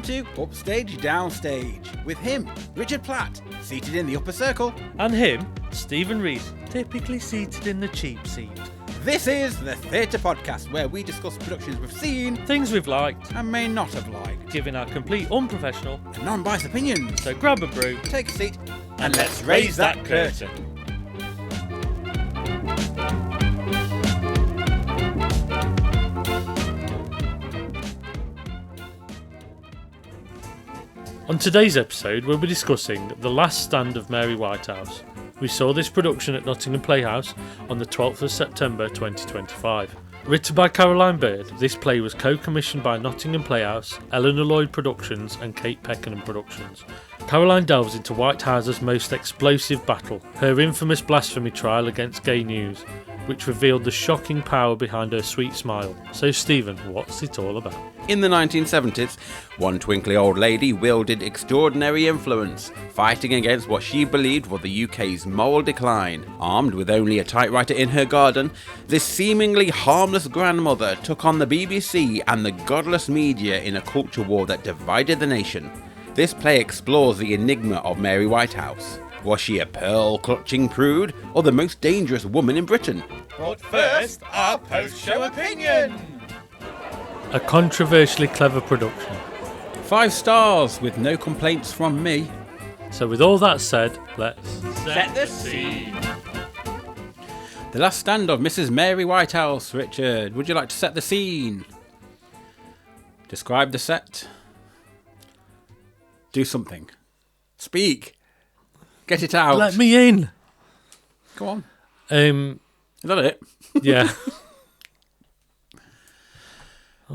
to Upstage Downstage, with him, Richard Platt, seated in the upper circle. And him, Stephen Rees, typically seated in the cheap seat. This is the Theatre Podcast, where we discuss productions we've seen, Things we've liked, and may not have liked, giving our complete unprofessional and non-biased opinions. So grab a brew, Take a seat, and let's raise that curtain. On today's episode, we'll be discussing The Last Stand of Mary Whitehouse. We saw this production at Nottingham Playhouse on the 12th of September 2025. Written by Caroline Bird, this play was co-commissioned by Nottingham Playhouse, Eleanor Lloyd Productions and Kate Peckenham Productions. Caroline delves into Whitehouse's most explosive battle, her infamous blasphemy trial against gay news, which revealed the shocking power behind her sweet smile. So Stephen, what's it all about? In the 1970s, one twinkly old lady wielded extraordinary influence, fighting against what she believed was the UK's moral decline. Armed with only a typewriter in her garden, this seemingly harmless grandmother took on the BBC and the godless media in a culture war that divided the nation. This play explores the enigma of Mary Whitehouse. Was she a pearl-clutching prude, or the most dangerous woman in Britain? But first, our post-show opinion! A controversially clever production. 5 stars, with no complaints from me. So with all that said, let's Set the scene! The Last Stand of Mrs. Mary Whitehouse. Richard, would you like to set the scene? Describe the set. Do something. Speak. Get it out. Let me in. Go on. Is that it? Yeah.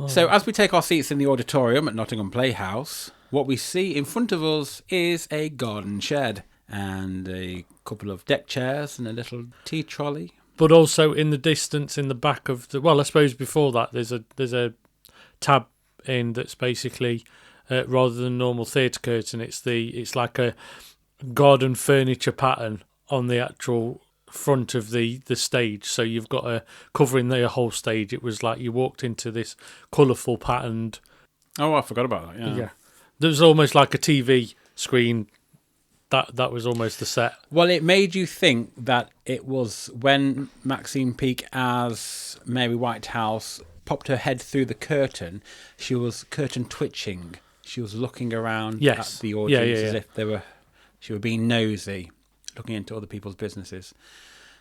So as we take our seats in the auditorium at Nottingham Playhouse, what we see in front of us is a garden shed and a couple of deck chairs and a little tea trolley. But also in the distance, in the back of the, well, I suppose before that, there's a tab in that's basically rather than normal theatre curtain, it's like a garden furniture pattern on the actual front of the stage. So you've got a covering the whole stage. It was like you walked into this colourful patterned. Oh, I forgot about that. Yeah. There was almost like a TV screen. That was almost the set. Well, it made you think that it was when Maxine Peake as Mary Whitehouse popped her head through the curtain. She was curtain twitching. She was looking around at the audience as if she were being nosy, looking into other people's businesses.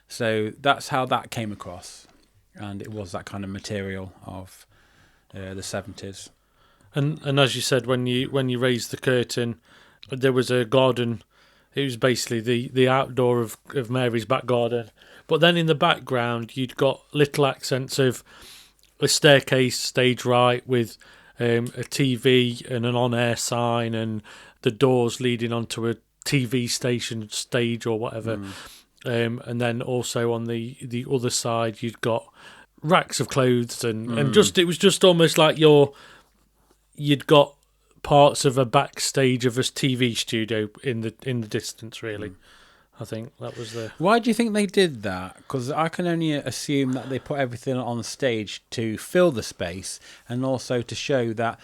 So that's how that came across, and it was that kind of material of the 70s. And as you said, when you raised the curtain, there was a garden. It was basically the outdoor of Mary's back garden. But then in the background, you'd got little accents of a staircase stage right with a TV and an on-air sign and the doors leading onto a TV station stage or whatever. And then also on the other side, you'd got racks of clothes and just it was just almost like you'd got parts of a backstage of a TV studio in the distance, really. I think that was the... Why do you think they did that? Because I can only assume that they put everything on stage to fill the space and also to show that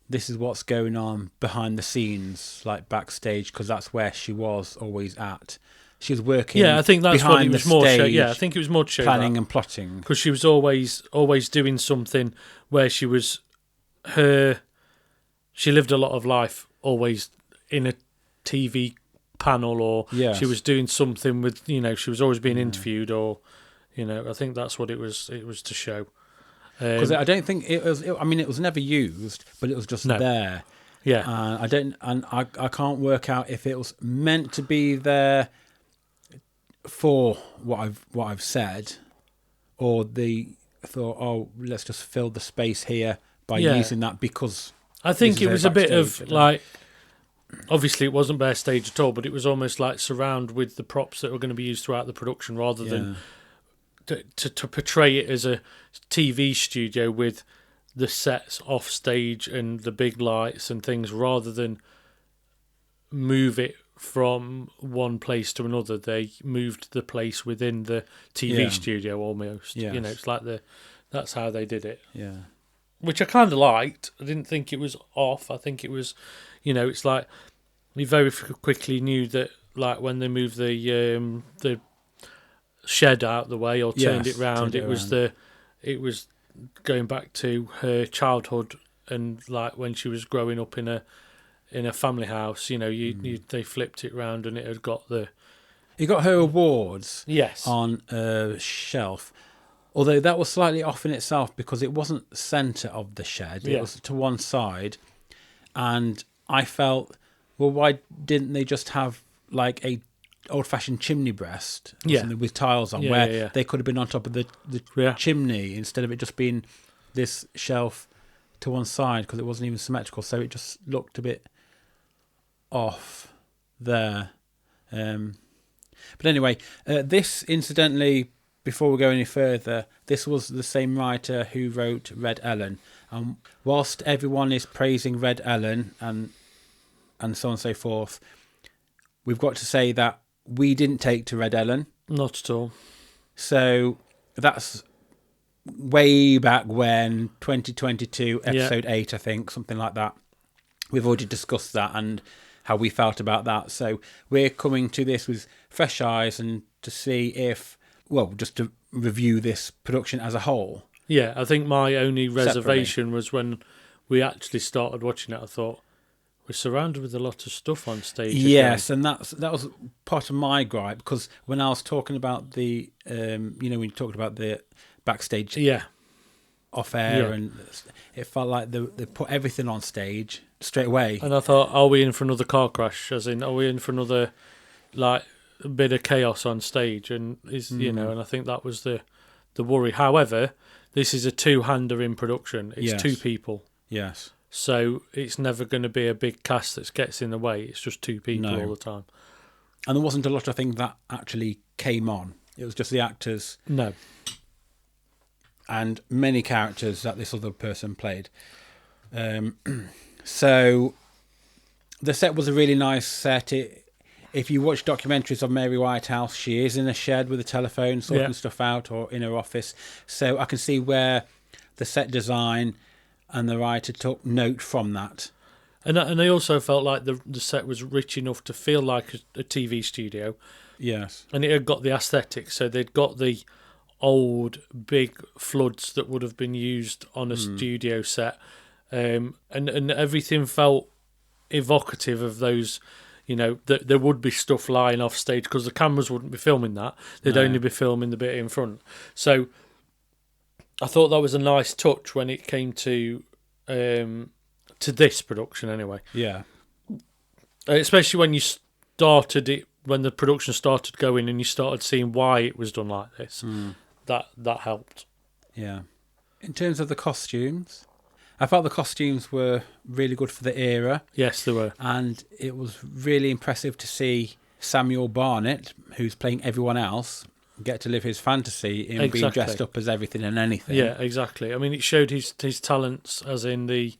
this is what's going on behind the scenes, like backstage, because that's where she was always at. She was working. Yeah, I think that's what it was more. I think it was more to show planning and plotting, because she was always doing something where she was She lived a lot of life always in a TV panel, or she was doing something with, she was always being interviewed, or I think that's what it was to show. Because I don't think it was. It was never used, but it was just there. Yeah, I can't work out if it was meant to be there for what I've said, or they thought, oh, let's just fill the space here by using that, because I think it was a bit of like, obviously it wasn't bare stage at all, but it was almost like surround with the props that were going to be used throughout the production, rather than to portray it as a TV studio with the sets off stage and the big lights and things, rather than move it from one place to another. They moved the place within the TV studio almost. Yes. It's like that's how they did it. Yeah. which I kind of liked. I didn't think it was off. I think it was, it's like we very quickly knew that, like when they moved the shed out the way or turned it round, it was going back to her childhood and like when she was growing up in a family house. They flipped it round and it had got You got her awards yes on a shelf. Although that was slightly off in itself because it wasn't the centre of the shed. It was to one side. And I felt, well, why didn't they just have like a old-fashioned chimney breast or something with tiles on where they could have been on top of the chimney instead of it just being this shelf to one side because it wasn't even symmetrical. So it just looked a bit off there. But anyway, this incidentally... Before we go any further, this was the same writer who wrote Red Ellen. Whilst everyone is praising Red Ellen and so on and so forth, we've got to say that we didn't take to Red Ellen. Not at all. So that's way back when, 2022, episode 8, I think, something like that. We've already discussed that and how we felt about that. So we're coming to this with fresh eyes and to see if... Well, just to review this production as a whole. Yeah, I think my only reservation was when we actually started watching it. I thought we're surrounded with a lot of stuff on stage. Yes, and that was part of my gripe because when I was talking about the, when you talked about the backstage, off air, and it felt like they put everything on stage straight away. And I thought, are we in for another car crash? As in, are we in for another like? A bit of chaos on stage, and and I think that was the worry. However, this is a two-hander in production. It's two people. Yes. So it's never going to be a big cast that gets in the way. It's just two people all the time. And there wasn't a lot of things that actually came on. It was just the actors. No. And many characters that this other person played. So the set was a really nice set. If you watch documentaries of Mary Whitehouse, she is in a shed with a telephone, sorting stuff out, or in her office. So I can see where the set design and the writer took note from that. And I also felt like the set was rich enough to feel like a TV studio. Yes. And it had got the aesthetic. So they'd got the old big floods that would have been used on a studio set. And everything felt evocative of those... there would be stuff lying off stage because the cameras wouldn't be filming that. They'd only be filming the bit in front. So I thought that was a nice touch when it came to this production anyway. Yeah. Especially when you started it, when the production started going and you started seeing why it was done like this. That helped. Yeah. In terms of the costumes... I felt the costumes were really good for the era. Yes, they were. And it was really impressive to see Samuel Barnett, who's playing everyone else, get to live his fantasy in being dressed up as everything and anything. Yeah, exactly. I mean, it showed his talents, as in the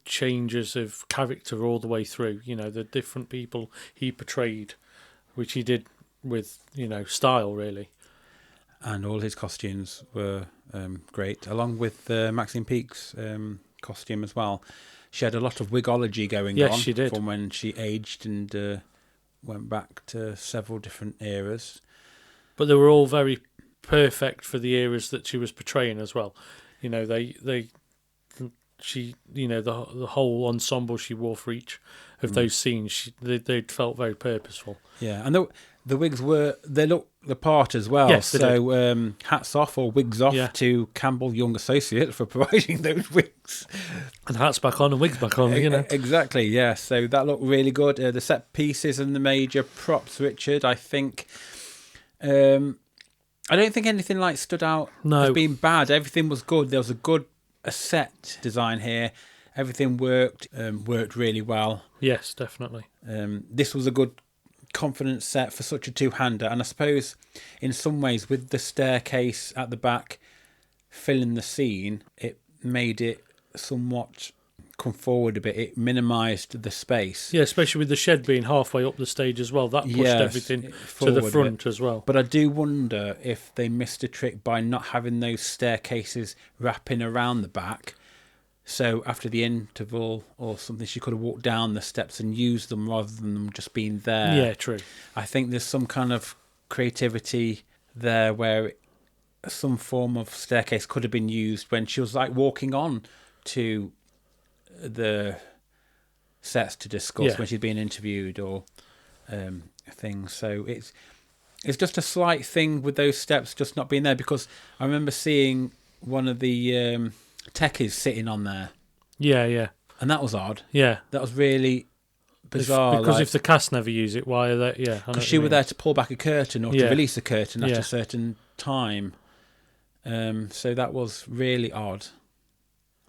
changes of character all the way through. The different people he portrayed, which he did with style really. And all his costumes were great, along with Maxine Peake's costume as well. She had a lot of wigology going on she did. From when she aged and went back to several different eras. But they were all very perfect for the eras that she was portraying as well. She the whole ensemble she wore for each of those scenes, they felt very purposeful. Yeah, and the wigs they look the part as well. Yes, so hats off or wigs off to Campbell Young Associates for providing those wigs. And hats back on and wigs back on, Exactly, yeah. So that looked really good. The set pieces and the major props, Richard, I think... I don't think anything stood out as being bad. Everything was good. There was a set design here. Everything worked really well. Yes, definitely. This was a good confident set for such a two-hander, and I suppose in some ways with the staircase at the back filling the scene, it made it somewhat come forward a bit, it minimised the space. Yeah, especially with the shed being halfway up the stage as well. That pushed everything to the front as well. But I do wonder if they missed a trick by not having those staircases wrapping around the back. So after the interval or something, she could have walked down the steps and used them rather than them just being there. Yeah, true. I think there's some kind of creativity there where some form of staircase could have been used when she was like walking on to the sets to discuss when she's being interviewed or things. So it's just a slight thing with those steps just not being there, because I remember seeing one of the techies sitting on there. Yeah. And that was odd. Yeah. That was really bizarre. Because if the cast never use it, why are they... Yeah, because she was there to pull back a curtain or to release a curtain at Yeah. a certain time. So that was really odd,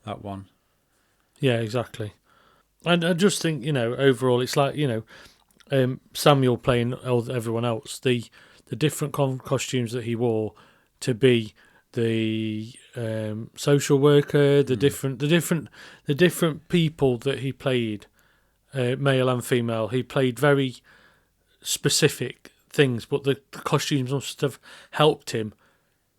that one. Yeah, exactly. And I just think, overall, it's like, Samuel playing everyone else. The different costumes that he wore to be the social worker, the different people that he played, male and female. He played very specific things, but the costumes must have helped him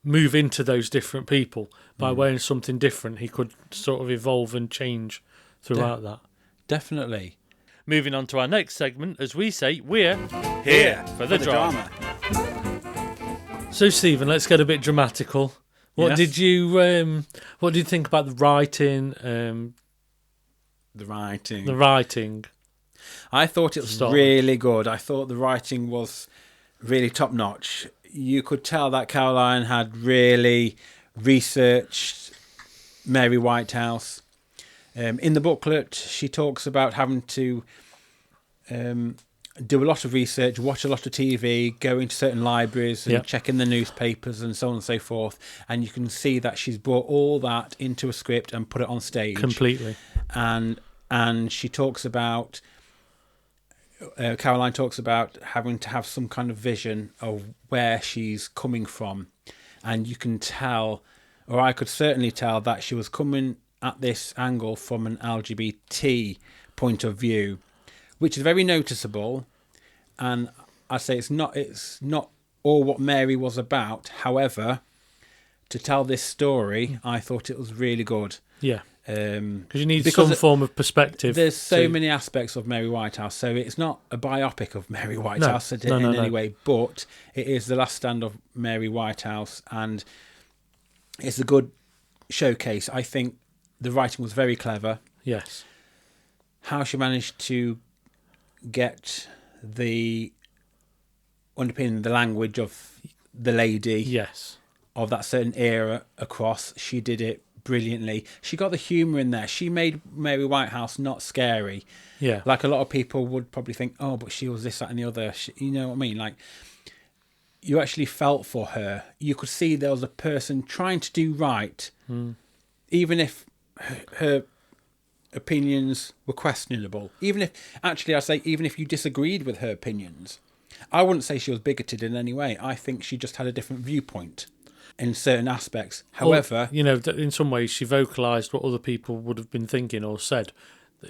move into those different people by wearing something different. He could sort of evolve and change throughout that. Definitely. Moving on to our next segment, as we say, we're Here for the drama. So, Stephen, let's get a bit dramatical. What did you think about the writing? The writing. The writing. I thought it was really good. I thought the writing was really top notch. You could tell that Caroline had really researched Mary Whitehouse. In the booklet, she talks about having to do a lot of research, watch a lot of TV, go into certain libraries and check in the newspapers and so on and so forth. And you can see that she's brought all that into a script and put it on stage. Completely. And she talks about... Caroline talks about having to have some kind of vision of where she's coming from. And you can tell, or I could certainly tell, that she was coming at this angle from an LGBT point of view, which is very noticeable. And I say it's not all what Mary was about. However, to tell this story, I thought it was really good. Yeah. Because you need some form of perspective. There's so many aspects of Mary Whitehouse, so it's not a biopic of Mary Whitehouse in any way, but it is the last stand of Mary Whitehouse, and it's a good showcase. I think the writing was very clever. Yes. How she managed to get the underpinning, the language of the lady of that certain era across, she did it brilliantly. She got the humour in there. She made Mary Whitehouse not scary. Yeah. Like a lot of people would probably think, oh, but she was this, that and the other. You know what I mean? Like, you actually felt for her. You could see there was a person trying to do right, even if her opinions were questionable. Even if you disagreed with her opinions. I wouldn't say she was bigoted in any way. I think she just had a different viewpoint in certain aspects. However... in some ways she vocalised what other people would have been thinking or said.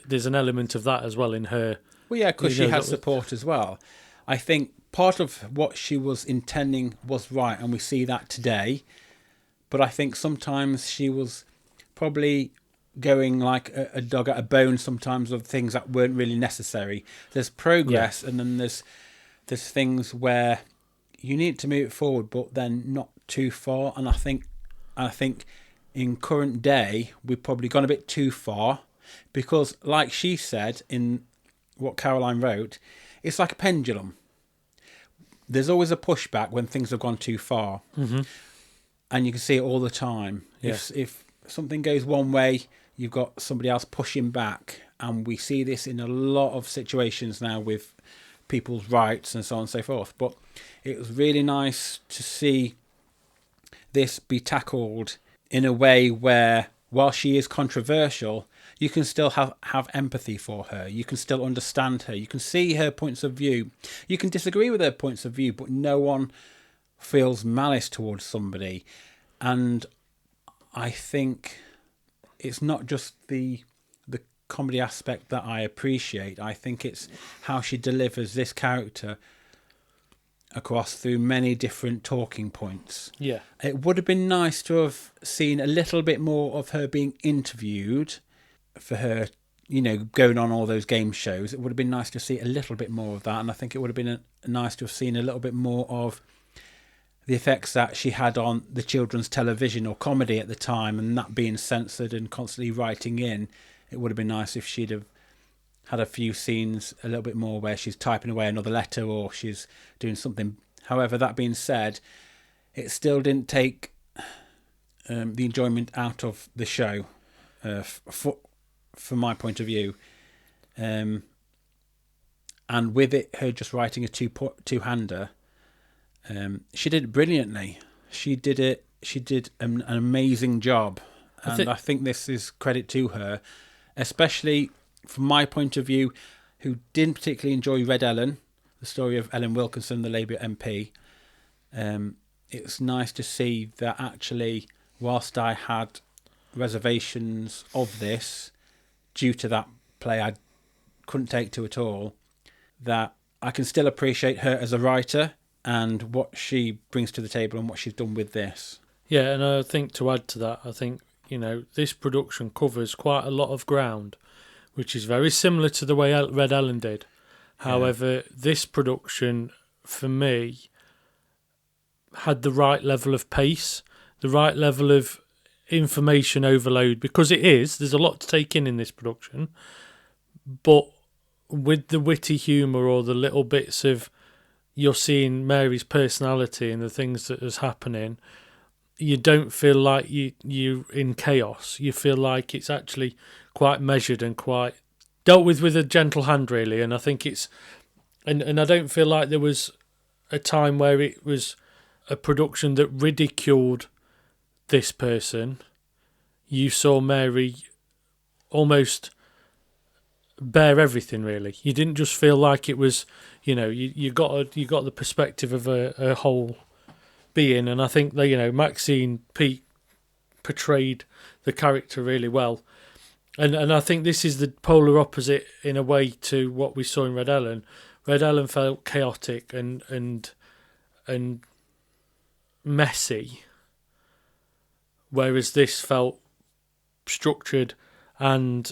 There's an element of that as well in her. Well, yeah, because she had support as well. I think part of what she was intending was right, and we see that today. But I think sometimes she was probably going like a dog at a bone sometimes of things that weren't really necessary. There's progress, and then there's things where you need to move it forward, but then not too far. And I think in current day we've probably gone a bit too far, because like she said in what Caroline wrote, it's like a pendulum. There's always a pushback when things have gone too far, and you can see it all the time. If something goes one way, you've got somebody else pushing back, and we see this in a lot of situations now with people's rights and so on and so forth. But it was really nice to see this be tackled in a way where, while she is controversial, you can still have empathy for her. You can still understand her. You can see her points of view. You can disagree with her points of view, but no one feels malice towards somebody. And I think it's not just the comedy aspect that I appreciate. I think it's how she delivers this character across through many different talking points. Yeah. It would have been nice to have seen a little bit more of her being interviewed for her, going on all those game shows. It would have been nice to see a little bit more of that. And I think it would have been nice to have seen a little bit more of the effects that she had on the children's television or comedy at the time, and that being censored and constantly writing in. It would have been nice if she'd have had a few scenes a little bit more where she's typing away another letter or she's doing something. However, that being said, it still didn't take the enjoyment out of the show from my point of view. And with it, her just writing a two-hander, she did it brilliantly. She did an amazing job. And I think this is credit to her, especially from my point of view, who didn't particularly enjoy Red Ellen, the story of Ellen Wilkinson, the Labour MP. It's nice to see that actually, whilst I had reservations of this, due to that play I couldn't take to at all, that I can still appreciate her as a writer and what she brings to the table and what she's done with this. Yeah, and I think to add to that, I think, this production covers quite a lot of ground, which is very similar to the way Red Ellen did. However, this production, for me, had the right level of pace, the right level of information overload, because there's a lot to take in this production, but with the witty humour or the little bits of you're seeing Mary's personality and the things that is happening, you don't feel like you're in chaos. You feel like it's actually quite measured and quite dealt with a gentle hand, really. And I think and I don't feel like there was a time where it was a production that ridiculed this person. You saw Mary almost bear everything, really. You didn't just feel like it was, you got the perspective of a whole being, and I think that Maxine Peake portrayed the character really well, and I think this is the polar opposite in a way to what we saw in Red Ellen. Red Ellen felt chaotic and messy, whereas this felt structured and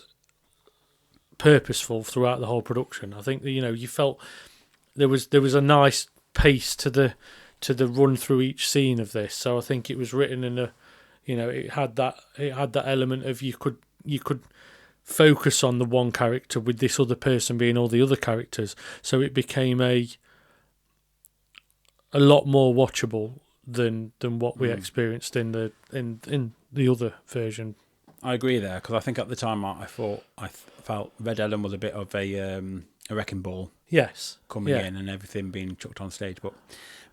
purposeful throughout the whole production. I think that you felt there was a nice pace to the run through each scene of this. So I think it was written in a, it had that element of you could focus on the one character with this other person being all the other characters. So it became a lot more watchable than what we experienced in the other version. I agree there, because I think at the time I felt Red Ellen was a bit of a wrecking ball. Yes, coming in and everything being chucked on stage, but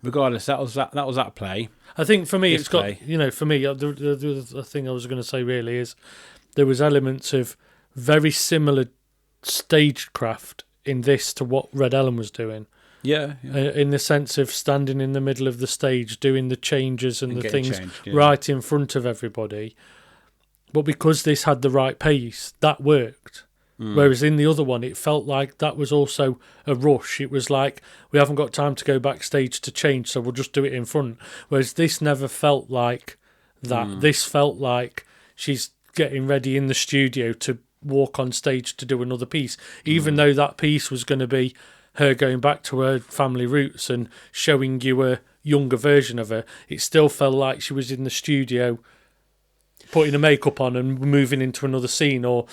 regardless, that was that play. I think for me, for me, the thing I was going to say really is there was elements of very similar stagecraft in this to what Red Ellen was doing. Yeah. In the sense of standing in the middle of the stage, doing the changes and the things changed, right in front of everybody. But because this had the right pace, that worked. Whereas in the other one, it felt like that was also a rush. It was like, we haven't got time to go backstage to change, so we'll just do it in front. Whereas this never felt like that. This felt like she's getting ready in the studio to walk on stage to do another piece, even though that piece was going to be her going back to her family roots and showing you a younger version of her. It still felt like she was in the studio putting the makeup on and moving into another scene, or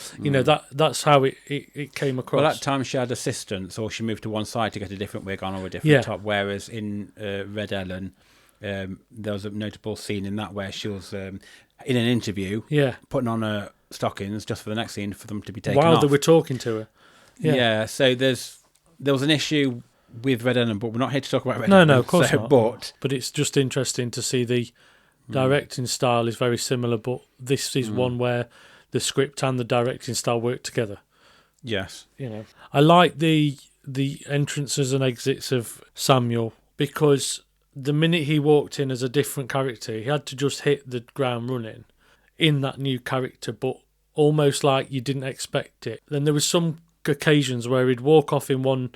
that's how it came across. Well, at times she had assistants, or she moved to one side to get a different wig on or a different top. Whereas in Red Ellen, there was a notable scene in that where she was in an interview, putting on her stockings just for the next scene for them to be taken off. While they were talking to her. Yeah. So there was an issue with Red Ellen, but we're not here to talk about Red Ellen. No, of course not. But it's just interesting to see the directing style is very similar, but this is one where the script and the directing style work together. Yes. I like the entrances and exits of Samuel, because the minute he walked in as a different character, he had to just hit the ground running in that new character, but almost like you didn't expect it. Then there was some occasions where he'd walk off in one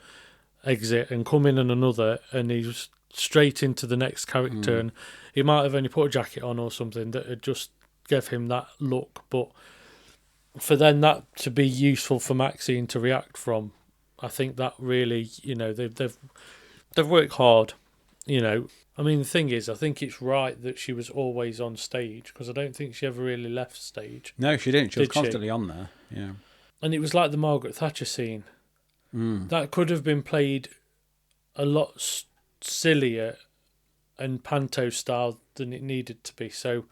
exit and come in another, and he was straight into the next character, and he might have only put a jacket on or something that had just gave him that look. But for then that to be useful for Maxine to react from, I think that really, they've worked hard. I mean, the thing is, I think it's right that she was always on stage, because I don't think she ever really left stage. No, she didn't. She was Did constantly on there. Yeah. And it was like the Margaret Thatcher scene. That could have been played a lot sillier and panto style than it needed to be. So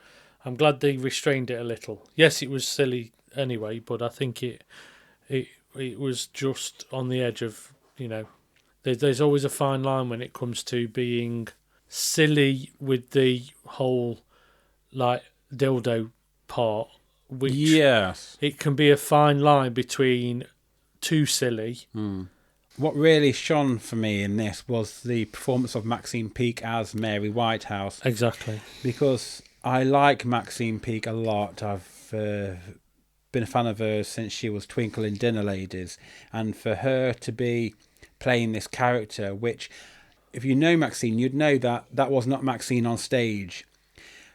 I'm glad they restrained it a little. Yes, it was silly anyway, but I think it was just on the edge of, there's always a fine line when it comes to being silly with the whole like dildo part, which yes, it can be a fine line between too silly. What really shone for me in this was the performance of Maxine Peake as Mary Whitehouse. Exactly. Because I like Maxine Peake a lot. I've been a fan of hers since she was Twinkle in Dinner Ladies. And for her to be playing this character, which, if you know Maxine, you'd know that was not Maxine on stage.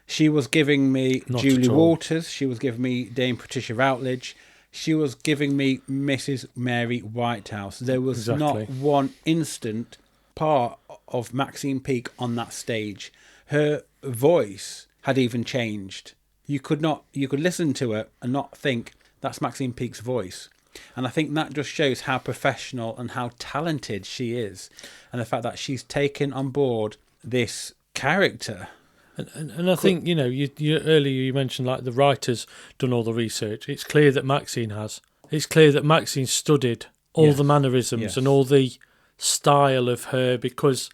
She was giving me Not Julie at all. Walters. She was giving me Dame Patricia Routledge. She was giving me Mrs. Mary Whitehouse. There was Exactly. not one instant part of Maxine Peake on that stage. Her voice had even changed. You could listen to her and not think that's Maxine Peake's voice. And I think that just shows how professional and how talented she is, and the fact that she's taken on board this character. And I think, you earlier you mentioned like the writer's done all the research. It's clear that Maxine has. It's clear that Maxine studied all the mannerisms and all the style of her, because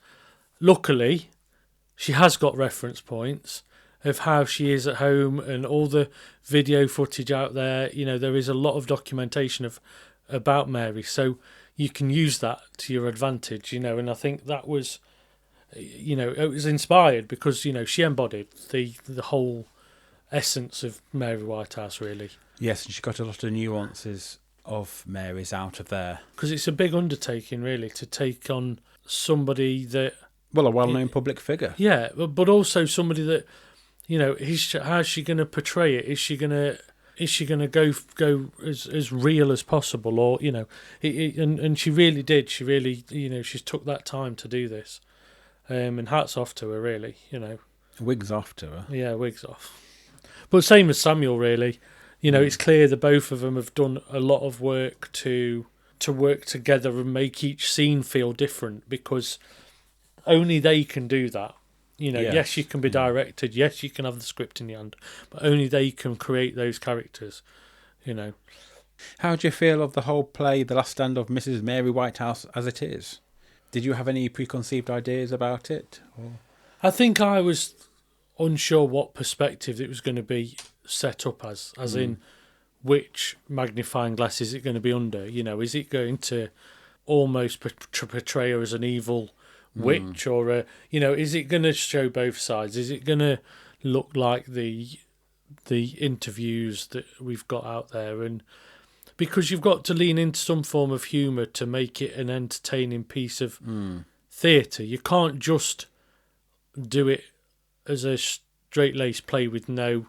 luckily she has got reference points of how she is at home and all the video footage out there. There is a lot of documentation about Mary, so you can use that to your advantage, and I think that was, it was inspired because, she embodied the whole essence of Mary Whitehouse, really. Yes, and she got a lot of nuances of Mary's out of there. Because it's a big undertaking, really, to take on somebody that... Well, a well-known public figure. Yeah, but also somebody that, how's she going to portray it? Is she going to go as real as possible? Or, and she really did. She really, she took that time to do this. And hats off to her, really, Wigs off to her. Yeah, wigs off. But same as Samuel, really. It's clear that both of them have done a lot of work to work together and make each scene feel different, because only they can do that. Yes, you can be directed. Yes, you can have the script in your hand, but only they can create those characters. How do you feel of the whole play, The Last Stand of Mrs. Mary Whitehouse, as it is? Did you have any preconceived ideas about it? Or? I think I was unsure what perspective it was going to be set up as in which magnifying glass is it going to be under? Is it going to almost portray her as an evil witch, or is it going to show both sides? Is it going to look like the interviews that we've got out there? And because you've got to lean into some form of humour to make it an entertaining piece of theatre. You can't just do it as a straight-laced play with no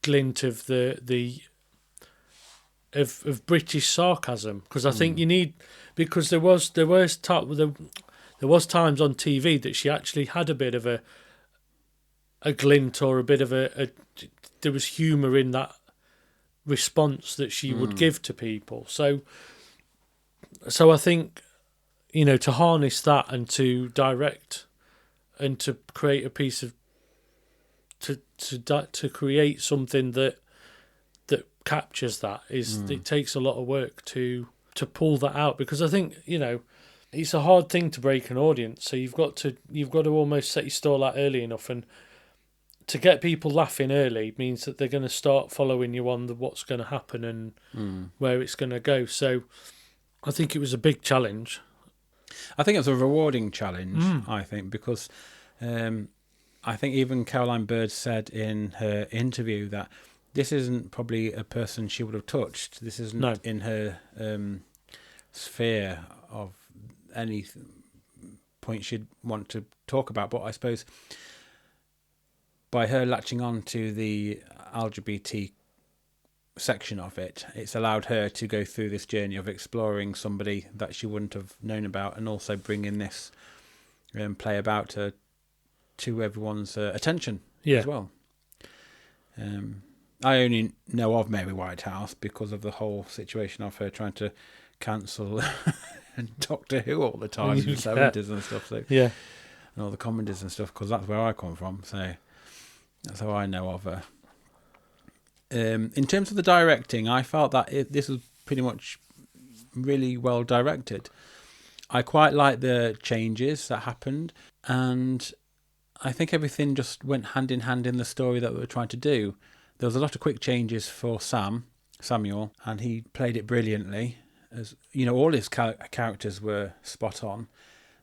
glint of of British sarcasm, because I think you need, because there was times on TV that she actually had a bit of a glint, or a bit of there was humour in that response that she would give to people. So I think, to harness that and to direct and to create a piece of to create something that captures that it takes a lot of work to pull that out, because I think it's a hard thing to break an audience, so you've got to almost set your stall out early enough, and to get people laughing early means that they're going to start following you on what's going to happen and where it's going to go. So I think it was a big challenge. I think it was a rewarding challenge, I think, because I think even Caroline Bird said in her interview that this isn't probably a person she would have touched. This isn't in her sphere of any point she'd want to talk about. But I suppose by her latching on to the LGBT section of it, it's allowed her to go through this journey of exploring somebody that she wouldn't have known about, and also bringing this play about her to everyone's attention as well. I only know of Mary Whitehouse because of the whole situation of her trying to cancel Doctor Who all the time in the 70s and stuff. So and all the comedies and stuff, because that's where I come from. So that's how I know of her. In terms of the directing, I felt that this was pretty much really well directed. I quite like the changes that happened, and I think everything just went hand in hand in the story that we were trying to do. There was a lot of quick changes for Samuel, and he played it brilliantly. As you know, all his characters were spot on,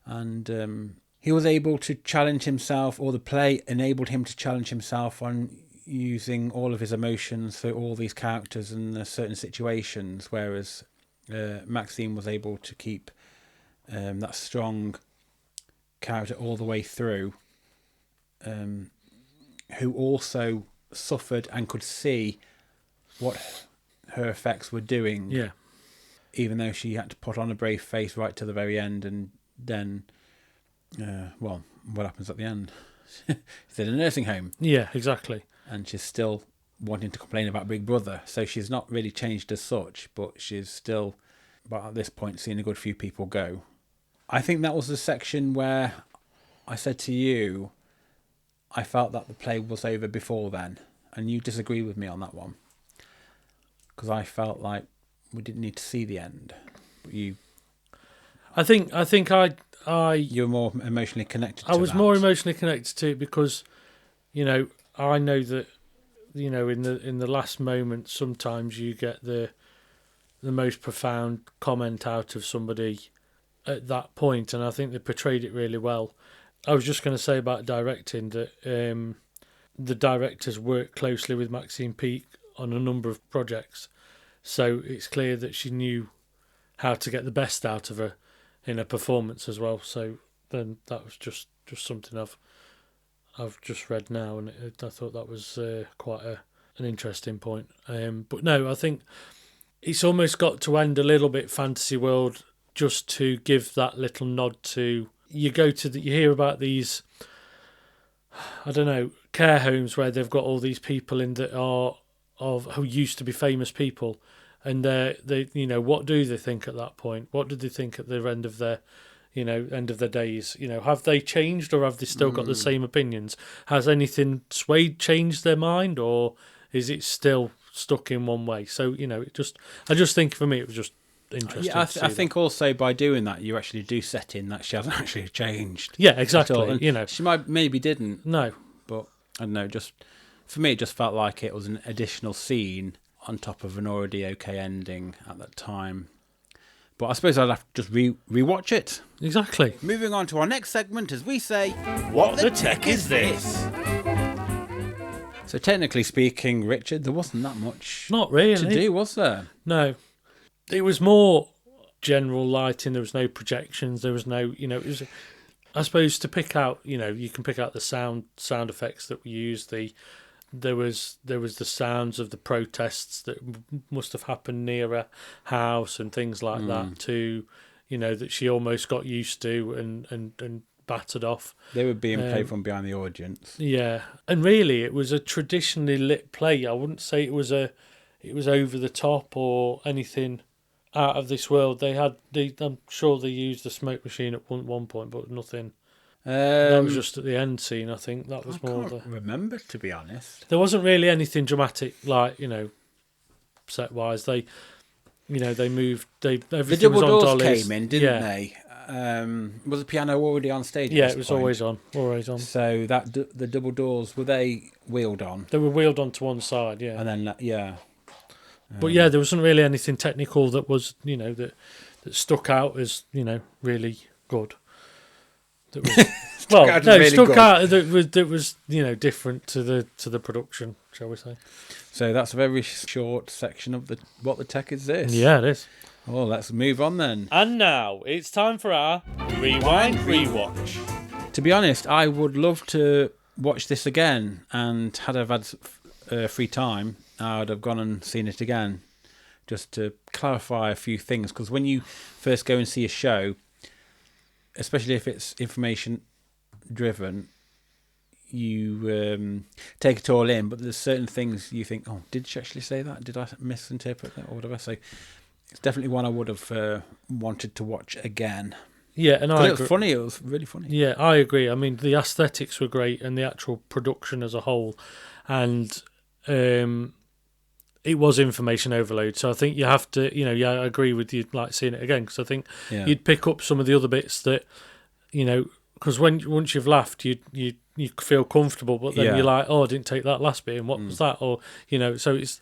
and he was able to challenge himself, or the play enabled him to challenge himself on using all of his emotions for all these characters in certain situations, whereas Maxine was able to keep that strong character all the way through, who also suffered and could see what her effects were doing, even though she had to put on a brave face right to the very end. And then what happens at the end? She's in a nursing home. Yeah, exactly. And she's still wanting to complain about Big Brother. So she's not really changed as such, but she's still, but at this point, seeing a good few people go. I think that was the section where I said to you, I felt that the play was over before then. And you disagree with me on that one. Because I felt like we didn't need to see the end. But you... I think You're more emotionally connected to I was more emotionally connected to it because, you know, I know that, you know, in the last moment, sometimes you get the most profound comment out of somebody at that point, and I think they portrayed it really well. I was just going to say about directing that the directors worked closely with Maxine Peake on a number of projects, so it's clear that she knew how to get the best out of her in a performance as well. So then that was just something I've just read now, and I thought that was quite an interesting point. But no, I think it's almost got to end a little bit fantasy world, just to give that little nod to, you hear about these, I don't know, care homes where they've got all these people in that are who used to be famous people, and they you know, what do they think at that point? What did they think at the end of their days? You know, have they changed, or have they still got the same opinions? Has anything changed their mind, or is it still stuck in one way? So, you know, I just think for me it was just interesting. Yeah, I think also by doing that you actually do set in that she hasn't actually changed. Yeah, exactly. You know, she maybe didn't. No, but I don't know. Just for me, it just felt like it was an additional scene on top of an already okay ending at that time. But I suppose I'd have to just rewatch it. Exactly. Moving on to our next segment, as we say, what the tech is this? So technically speaking, Richard, there wasn't that much not really to do, was there? No. It was more general lighting. There was no projections. There was no, you know, it was, I suppose, to pick out, you know, you can pick out the sound effects that we used. There was the sounds of the protests that must have happened near a house and things like that too, you know, that she almost got used to and battered off. They were being played from behind the audience. Yeah. And really it was a traditionally lit play. I wouldn't say it was over the top or anything out of this world. I'm sure they used the smoke machine at one point, but nothing. That was just at the end scene, I think. That was more. I can't remember, to be honest. There wasn't really anything dramatic, like, you know, set wise. They moved. Everything the double was on doors dollies. came in, didn't they? Was the piano already on stage? Yeah, it was always on. So that the double doors, were they wheeled on? They were wheeled on to one side, yeah. And then but yeah, there wasn't really anything technical that was, you know, that stuck out as, you know, really good. that was well, out as no, really stuck good. out that was different to the production, shall we say? So that's a very short section of what the tech is this. Yeah, it is. Well, let's move on then. And now it's time for our Rewind Rewatch. To be honest, I would love to watch this again, and had I had free time, I would have gone and seen it again, just to clarify a few things. Because when you first go and see a show, especially if it's information driven, you take it all in, but there's certain things you think, oh, did she actually say that? Did I misinterpret that or whatever? So it's definitely one I would have wanted to watch again. Yeah, and it was funny. It was really funny. Yeah, I agree. I mean, the aesthetics were great, and the actual production as a whole, and it was information overload. So I think you have to, I agree with you, like seeing it again, because I think you'd pick up some of the other bits that, because once you've laughed, you feel comfortable, but then you're like, oh, I didn't take that last bit, and what was that? Or so it's.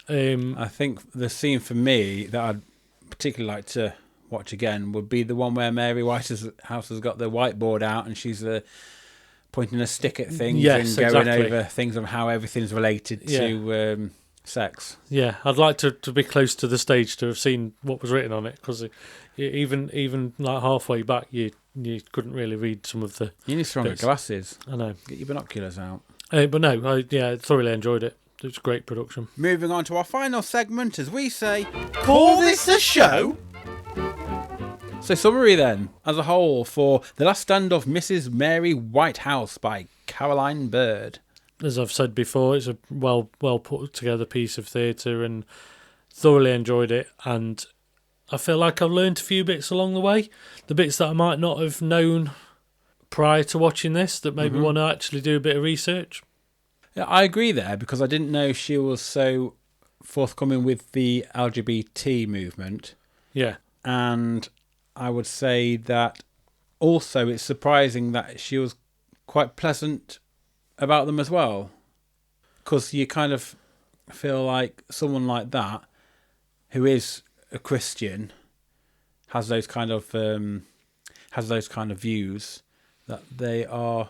I think the scene for me that I'd particularly like to watch again would be the one where Mary Whitehouse has got the whiteboard out and she's pointing a stick at things and going over things of how everything's related to sex. Yeah, I'd like to be close to the stage to have seen what was written on it, because even like halfway back you couldn't really read some of the. You need stronger glasses. I know. Get your binoculars out. But no, I thoroughly enjoyed it. It was great production. Moving on to our final segment, as we say, call this a show? So summary then, as a whole, for The Last Stand of Mrs. Mary Whitehouse by Caroline Bird. As I've said before, it's a well put together piece of theatre, and thoroughly enjoyed it. And I feel like I've learned a few bits along the way, the bits that I might not have known prior to watching this, that made me want to actually do a bit of research. Yeah, I agree there, because I didn't know she was so forthcoming with the LGBT movement. Yeah. And I would say that also it's surprising that she was quite pleasant about them as well. Because you kind of feel like someone like that, who is a Christian, has those kind of views, that they are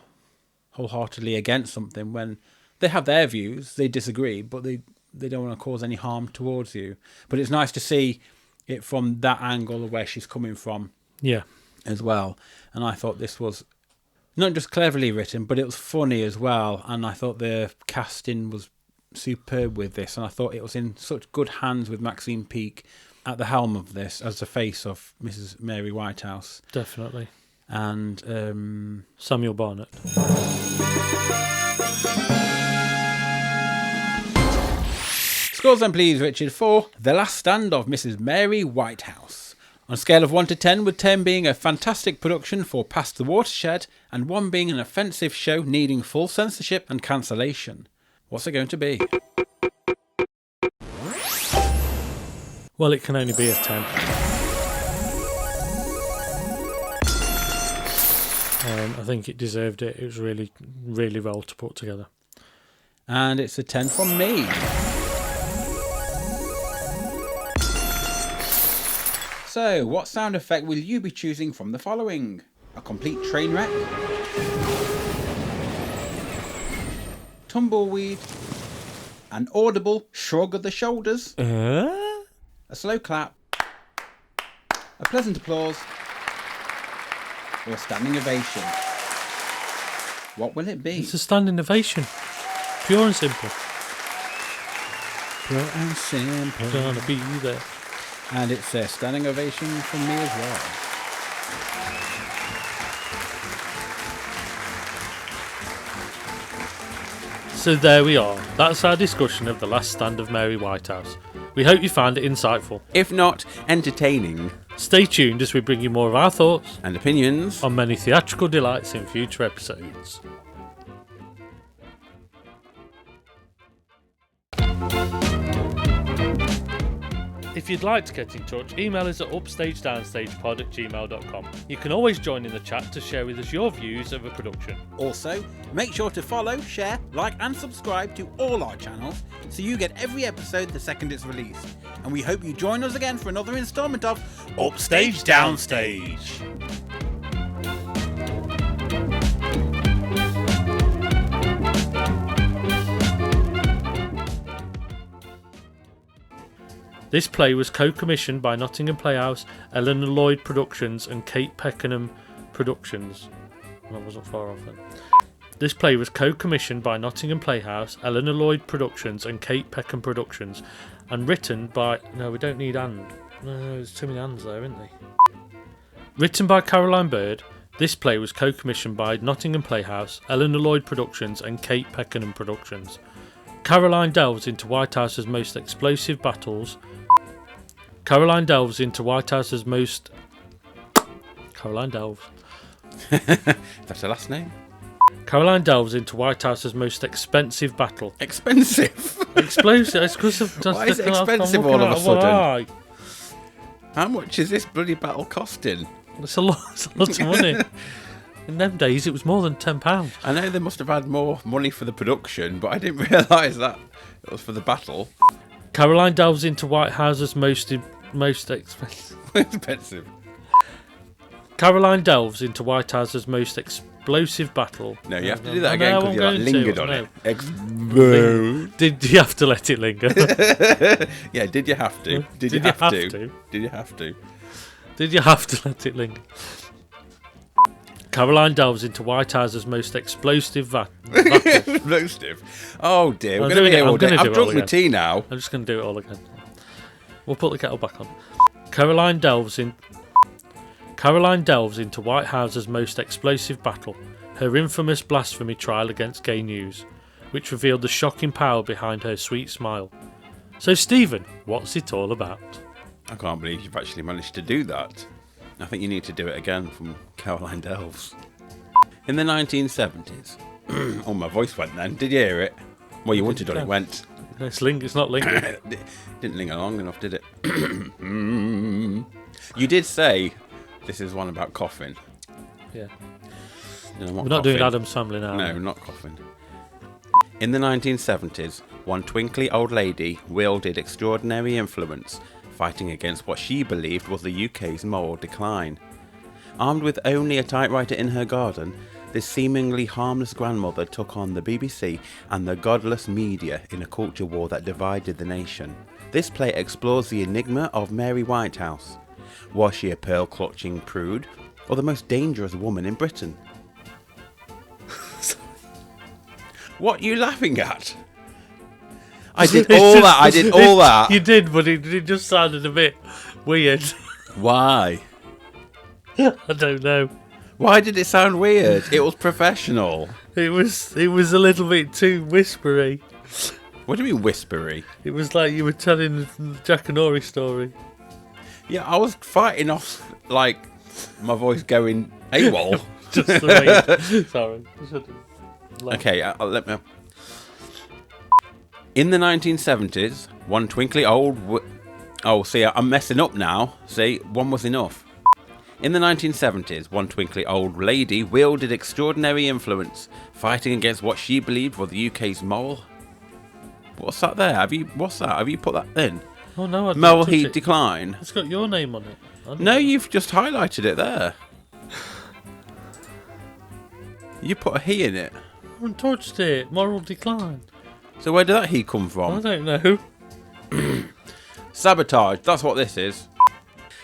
wholeheartedly against something when they have their views, they disagree, but they don't want to cause any harm towards you. But it's nice to see it from that angle of where she's coming from. Yeah. As well. And I thought this was not just cleverly written, but it was funny as well. And I thought the casting was superb with this. And I thought it was in such good hands with Maxine Peake at the helm of this as the face of Mrs. Mary Whitehouse. Definitely. And Samuel Barnett. Scores then, please, Richard, for The Last Stand of Mrs. Mary Whitehouse. On a scale of 1 to 10, with 10 being a fantastic production for Past the Watershed, and 1 being an offensive show needing full censorship and cancellation. What's it going to be? Well, it can only be a 10. I think it deserved it. It was really, really well to put together. And it's a 10 from me. So, what sound effect will you be choosing from the following? A complete train wreck? Tumbleweed? An audible shrug of the shoulders? A slow clap? A pleasant applause? Or a standing ovation? What will it be? It's a standing ovation. Pure and simple. Pure and simple. Gonna be there. And it's a standing ovation from me as well. So there we are. That's our discussion of The Last Stand of Mary Whitehouse. We hope you found it insightful. If not, entertaining. Stay tuned as we bring you more of our thoughts And opinions. on many theatrical delights in future episodes. If you'd like to get in touch, email us at upstagedownsstagepod@gmail.com. You can always join in the chat to share with us your views of a production. Also, make sure to follow, share, like and subscribe to all our channels so you get every episode the second it's released. And we hope you join us again for another instalment of Upstage Downstage. This play was co-commissioned by Nottingham Playhouse, Eleanor Lloyd Productions and Kate Peckham Productions. I wasn't far off then. This play was co-commissioned by Nottingham Playhouse, Eleanor Lloyd Productions and Kate Peckham Productions, and written by... No, we don't need and. No, there's too many ands there, isn't there? Written by Caroline Bird, this play was co-commissioned by Nottingham Playhouse, Eleanor Lloyd Productions and Kate Peckham Productions. Caroline delves into Whitehouse's most explosive battles. Caroline delves. That's her last name? Caroline delves into Whitehouse's most expensive battle. Expensive? Explosive? It's 'cause of, why is it expensive all of a sudden? How much is this bloody battle costing? It's a lot of money. In them days, it was more than £10. I know they must have had more money for the production, but I didn't realise that it was for the battle. Caroline delves into Whitehouse's most expensive. Expensive. Caroline delves into Whitehouse's most explosive battle. No, you have to do that again because you lingered on it. Did you have to let it linger? Yeah, did you have to? Did you have to? Did you have to? Did you have to let it linger? Caroline delves into Whitehouse's most explosive battle. Explosive? Oh dear, we're going to be here all day. I've drunk my tea now. I'm just going to do it all again. We'll put the kettle back on. Caroline delves into Whitehouse's most explosive battle, her infamous blasphemy trial against Gay News, which revealed the shocking power behind her sweet smile. So, Stephen, what's it all about? I can't believe you've actually managed to do that. I think you need to do it again from Caroline Delves. In the 1970s... oh, my voice went then. Did you hear it? Well, you wanted on it went. It's not lingering. Didn't linger long enough, did it? You did say this is one about coughing. Yeah. We're not doing Adam's Family now. No, not coughing. In the 1970s, one twinkly old lady wielded extraordinary influence, fighting against what she believed was the UK's moral decline. Armed with only a typewriter in her garden, this seemingly harmless grandmother took on the BBC and the godless media in a culture war that divided the nation. This play explores the enigma of Mary Whitehouse. Was she a pearl-clutching prude, or the most dangerous woman in Britain? What are you laughing at? I did all that. You did, but it just sounded a bit weird. Why? I don't know. Why did it sound weird? It was professional. It was a little bit too whispery. What do you mean whispery? It was like you were telling the Jack and Ori story. Yeah, I was fighting off, like, my voice going AWOL. Just the way. Sorry. Okay, let me... In the 1970s, one twinkly old... Oh, see, I'm messing up now. See, one was enough. In the 1970s, one twinkly old lady wielded extraordinary influence, fighting against what she believed was the UK's moral... What's that there? What's that? Have you put that in? Oh no, I didn't moral touch heat it. decline. It's got your name on it. No, you've just highlighted it there. You put a he in it. I haven't touched it. Moral decline. So where did that he come from? I don't know. Sabotage, that's what this is.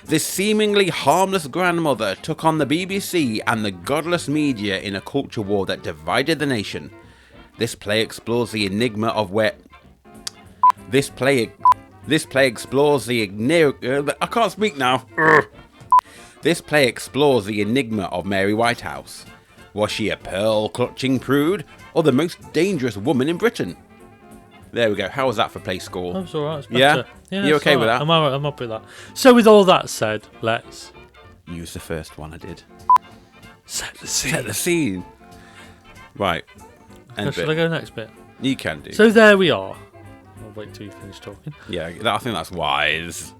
This seemingly harmless grandmother took on the BBC and the godless media in a culture war that divided the nation. This play explores the enigma of where... This play explores the I can't speak now. This play explores the enigma of Mary Whitehouse. Was she a pearl-clutching prude, or the most dangerous woman in Britain? There we go. How was that for play score? That was alright. It's Yeah? better. You okay with that? I'm alright. I'm up with that. So with all that said, let's use the first one I did. set the scene. Set the scene. Right. Should I go next bit? You can do. So there we are. I'll wait till you finish talking. Yeah, I think that's wise.